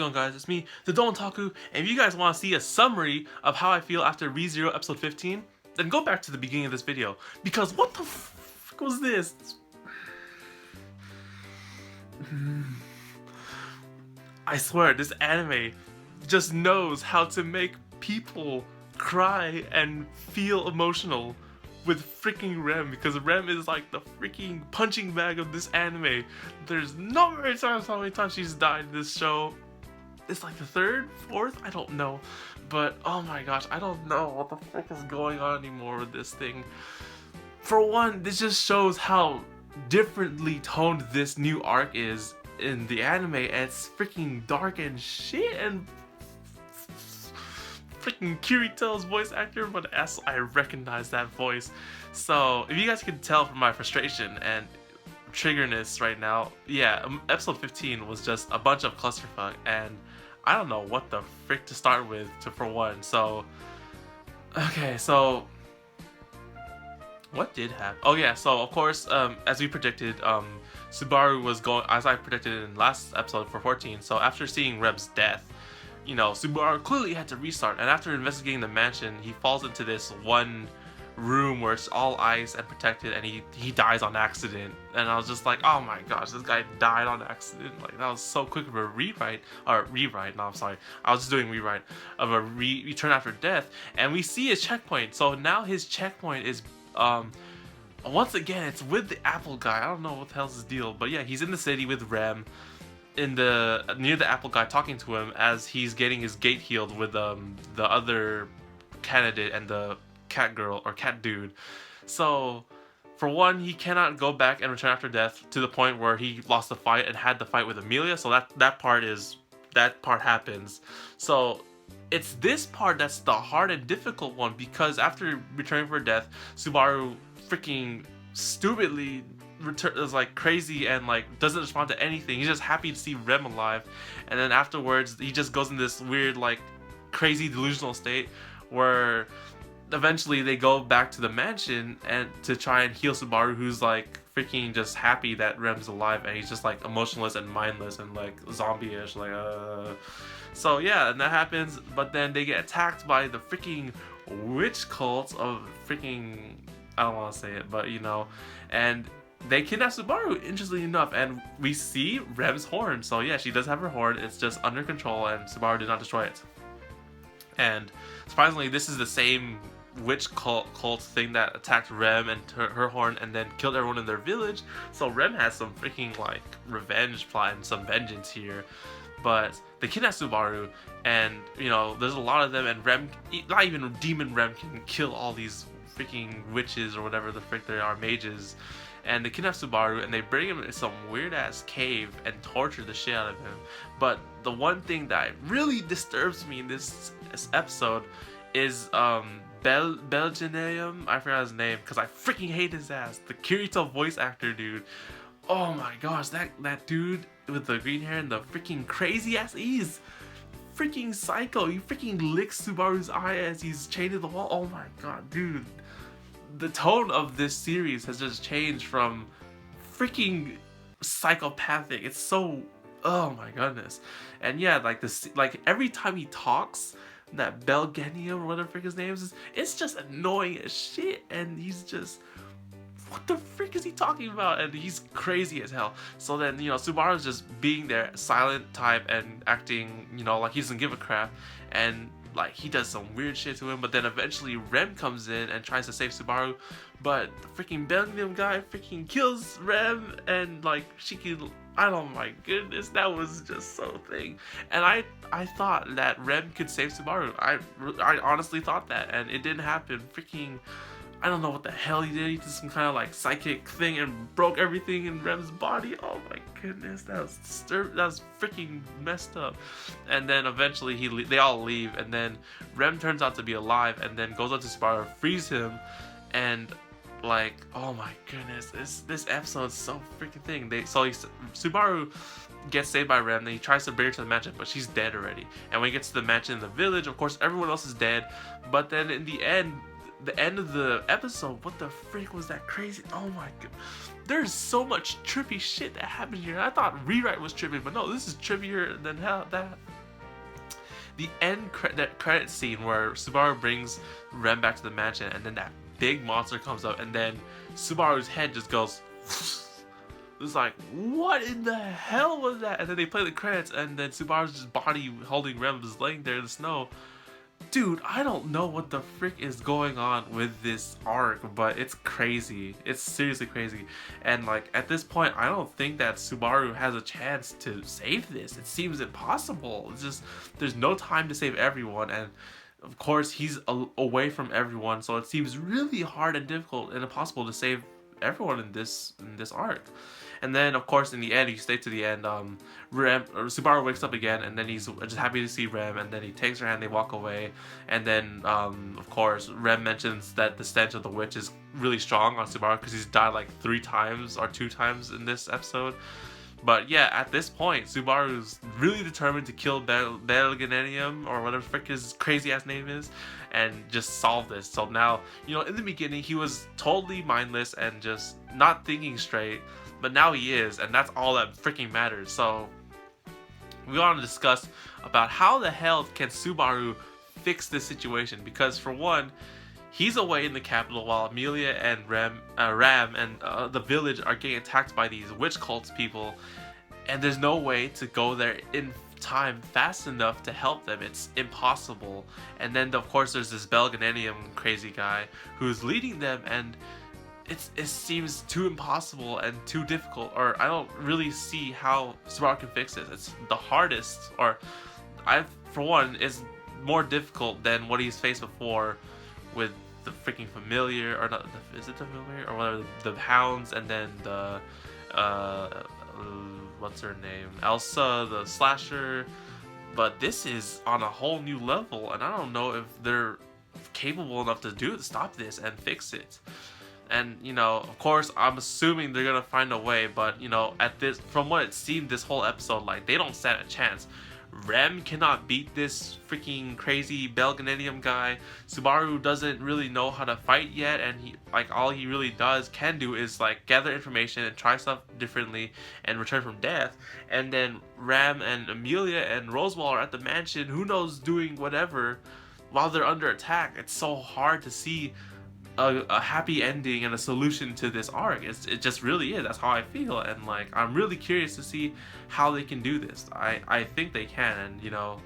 it going, guys? It's me, the Don Taku, and if you guys want to see a summary of how I feel after ReZero episode 15, then go back to the beginning of this video, because what the f*** was this? I swear, this anime just knows how to make people cry and feel emotional with freaking Rem, because Rem is like the freaking punching bag of this anime. There's no many times how many times she's died in this show. It's like the third, fourth, I don't know. But oh my gosh, I don't know what the frick is going on anymore with this thing. For one, this just shows how differently toned this new arc is in the anime, and it's freaking dark and shit, and freaking Kirito's voice actor, but I recognize that voice. So if you guys can tell from my frustration and triggerness right now, yeah, episode 15 was just a bunch of clusterfuck, and I don't know what the frick to start with for one. So okay, so what did happen? Oh yeah, so of course, as we predicted, Subaru was going, as I predicted in last episode for 14. So after seeing Rem's death, you know, Subaru clearly had to restart, and after investigating the mansion, he falls into this one room where it's all ice and protected, and he dies on accident. And I was just like, oh my gosh, this guy died on accident. Like, that was so quick of a rewrite, no, I'm sorry, I was just doing rewrite of a return after death. And we see his checkpoint. So now his checkpoint is once again, it's with the apple guy. I don't know what the hell's his deal, but yeah, he's in the city with Rem, in the near the apple guy, talking to him as he's getting his gate healed with the other candidate and the cat girl or cat dude. So for one, he cannot go back and return after death to the point where he lost the fight and had the fight with Amelia. So that part happens. So it's this part that's the hard and difficult one, because after returning for death, Subaru freaking stupidly is like crazy and like doesn't respond to anything. He's just happy to see Rem alive, and then afterwards he just goes in this weird like crazy delusional state where eventually they go back to the mansion and to try and heal Subaru, who's like freaking just happy that Rem's alive, and he's just like emotionless and mindless and like zombie-ish, like so yeah, and that happens, but then they get attacked by the freaking witch cult of freaking, I don't want to say it, but you know, and they kidnap Subaru, interestingly enough, and we see Rem's horn. So yeah, she does have her horn, it's just under control, and Subaru did not destroy it. And surprisingly, this is the same witch cult thing that attacked Rem and her horn and then killed everyone in their village. So Rem has some freaking like revenge plot and some vengeance here. But they kidnap Subaru, and you know, there's a lot of them, and Rem, not even Demon Rem, can kill all these freaking witches or whatever the frick they are, mages. And they kidnap Subaru and they bring him in some weird ass cave and torture the shit out of him. But the one thing that really disturbs me in this episode is Belgeneum, I forgot his name because I freaking hate his ass, the Kirito voice actor dude. Oh my gosh, that dude with the green hair and the freaking crazy ass, he's freaking psycho. He freaking licks Subaru's eye as he's chained to the wall. Oh my god, dude. The tone of this series has just changed from freaking psychopathic. It's so, oh my goodness. And yeah, like this, like every time he talks, that Belgenium or whatever frick his name is, it's just annoying as shit. And he's just, what the frick is he talking about? And he's crazy as hell. So then, you know, Subaru's just being there, silent type, and acting, you know, like he doesn't give a crap. And like he does some weird shit to him, but then eventually Rem comes in and tries to save Subaru, but the freaking Belgium guy freaking kills Rem, and like she can, oh my goodness, that was just so thing. And I thought that Rem could save Subaru. I honestly thought that, and it didn't happen. Freaking, I don't know what the hell he did. He did some kind of like psychic thing and broke everything in Rem's body. Oh my goodness, that was freaking messed up. And then eventually they all leave, and then Rem turns out to be alive, and then goes up to Subaru, frees him, and like, oh my goodness, this episode's so freaking thing. Subaru gets saved by Rem, then he tries to bring her to the mansion, but she's dead already. And when he gets to the mansion in the village, of course everyone else is dead, but then in the end, the end of the episode, what the freak was that crazy? Oh my god. There's so much trippy shit that happened here. I thought Rewrite was trippy, but no, this is trippier than hell. That the end credit scene where Subaru brings Rem back to the mansion, and then that big monster comes up, and then Subaru's head just goes. It's like, what in the hell was that? And then they play the credits, and then Subaru's just body holding Rem is laying there in the snow. Dude, I don't know what the frick is going on with this arc, but it's crazy. It's seriously crazy. And like, at this point, I don't think that Subaru has a chance to save this. It seems impossible. It's just, there's no time to save everyone, and of course, he's away from everyone, so it seems really hard and difficult and impossible to save everyone in this arc. And then, of course, in the end, you stay to the end. Subaru wakes up again, and then he's just happy to see Rem, and then he takes her hand, they walk away. And then, of course, Rem mentions that the stench of the witch is really strong on Subaru because he's died like 3 times or 2 times in this episode. But yeah, at this point, Subaru's really determined to kill Belganenium, or whatever the frick his crazy ass name is, and just solve this. So now, you know, in the beginning, he was totally mindless and just not thinking straight, but now he is, and that's all that freaking matters. So we want to discuss about how the hell can Subaru fix this situation, because for one, he's away in the capital while Amelia and Ram and the village are getting attacked by these witch cults people, and there's no way to go there in time fast enough to help them. It's impossible. And then of course there's this Belganenium crazy guy who's leading them, and it seems too impossible and too difficult, or I don't really see how Subaru can fix this. It's the hardest, or for one, is more difficult than what he's faced before with the freaking familiar, or not, is it the familiar, or whatever, the hounds, and then the what's her name, Elsa the slasher. But this is on a whole new level, and I don't know if they're capable enough to stop this and fix it. And you know, of course, I'm assuming they're gonna find a way, but you know, from what it seemed this whole episode, like, they don't stand a chance. Rem cannot beat this freaking crazy Belganenium guy. Subaru doesn't really know how to fight yet, and all he really can do is like gather information and try stuff differently and return from death. And then Ram and Amelia and Roswell are at the mansion, who knows, doing whatever while they're under attack. It's so hard to see a happy ending and a solution to this arc. It just really is. That's how I feel, and like, I'm really curious to see how they can do this. I think they can, and you know,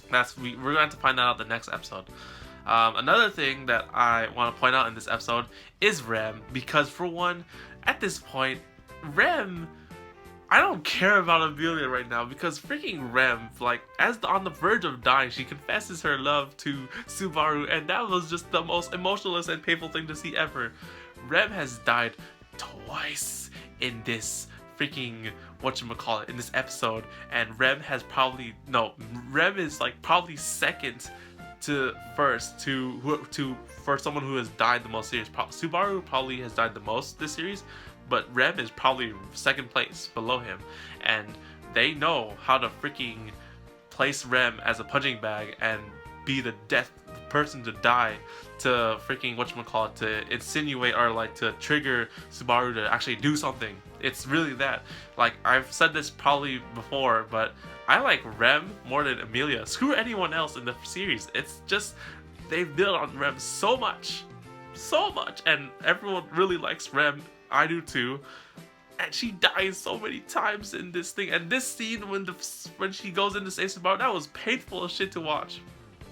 we're going to have to find that out the next episode. Another thing that I want to point out in this episode is Rem, because for one, at this point, Rem, I don't care about Amelia right now, because freaking Rem, like, on the verge of dying, she confesses her love to Subaru, and that was just the most emotionless and painful thing to see ever. Rem has died twice in this freaking, in this episode, and Rem is like probably second to first for someone who has died the most serious. Subaru probably has died the most this series, but Rem is probably second place below him, and they know how to freaking place Rem as a punching bag and be the person to die, to freaking to insinuate, or like to trigger Subaru to actually do something. It's really that. Like, I've said this probably before, but I like Rem more than Amelia. Screw anyone else in the series. It's just, they've built on Rem so much, and everyone really likes Rem. I do too, and she dies so many times in this thing. And this scene when she goes in to save Subaru, that was painful as shit to watch,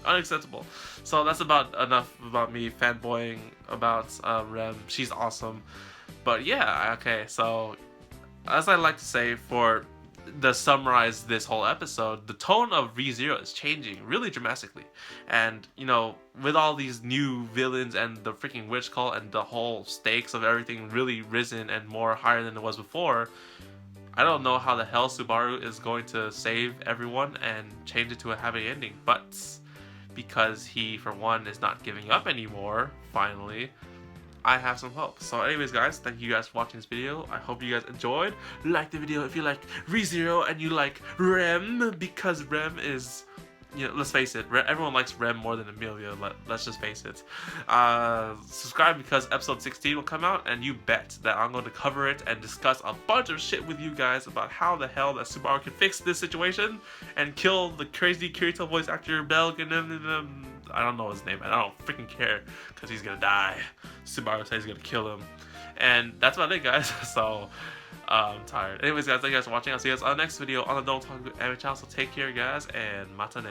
unacceptable. So that's enough about me fanboying about Rem. She's awesome, but yeah, okay. So as I like to say, summarize this whole episode, the tone of ReZero is changing really dramatically, and you know, with all these new villains and the freaking witch cult and the whole stakes of everything really risen and more higher than it was before, I don't know how the hell Subaru is going to save everyone and change it to a happy ending, but because he, for one, is not giving up anymore, finally, I have some hope. So anyways, guys, thank you guys for watching this video. I hope you guys enjoyed. Like the video if you like ReZero and you like Rem, because Rem is you know, let's face it, everyone likes Rem more than Amelia. Let's just face it. Subscribe because episode 16 will come out, and you bet that I'm going to cover it and discuss a bunch of shit with you guys about how the hell that Subaru can fix this situation and kill the crazy Kirito voice actor Belg and I don't know his name, and I don't freaking care because he's gonna die. Subaru says he's gonna kill him, and that's about it, guys. So. I'm tired. Anyways, guys, thank you guys for watching. I'll see you guys on the next video on the Don't Talk Anime channel. So take care, guys, and matane.